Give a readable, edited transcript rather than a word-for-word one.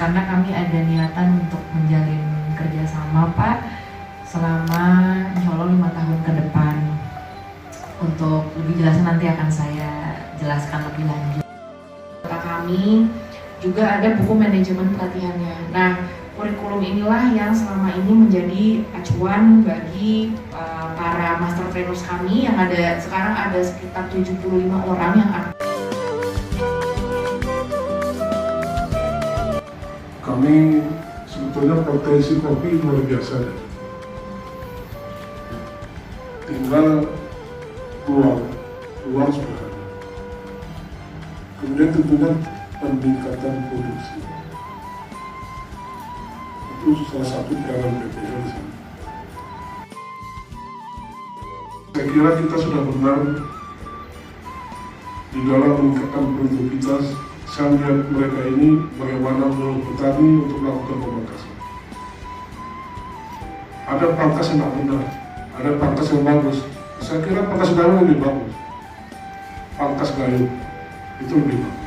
karena kami ada niatan untuk menjalin kerjasama Pak selama insya Allah 5 tahun ke depan. Untuk lebih jelasnya nanti akan saya jelaskan lebih lanjut. Kota kami juga ada buku manajemen pelatihannya. Nah, kurikulum inilah yang selama ini menjadi acuan bagi para master trainers kami yang sekarang ada sekitar 75 orang yang aktif. Kami sebetulnya potensi kopi luar biasa. Tinggal ruang sudah ada. Kemudian tentunya peningkatan produksi. Itu salah satu peranan BPL di sana. Saya kira kita sudah benar di dalam meningkatkan produktivitas. Saya melihat mereka ini bagaimana menurut petani untuk melakukan pemangkasan. Ada pangkas yang tidak benar, ada pangkas yang bagus. Saya kira pangkas gayo lebih bagus. Pangkas gayo itu lebih bagus.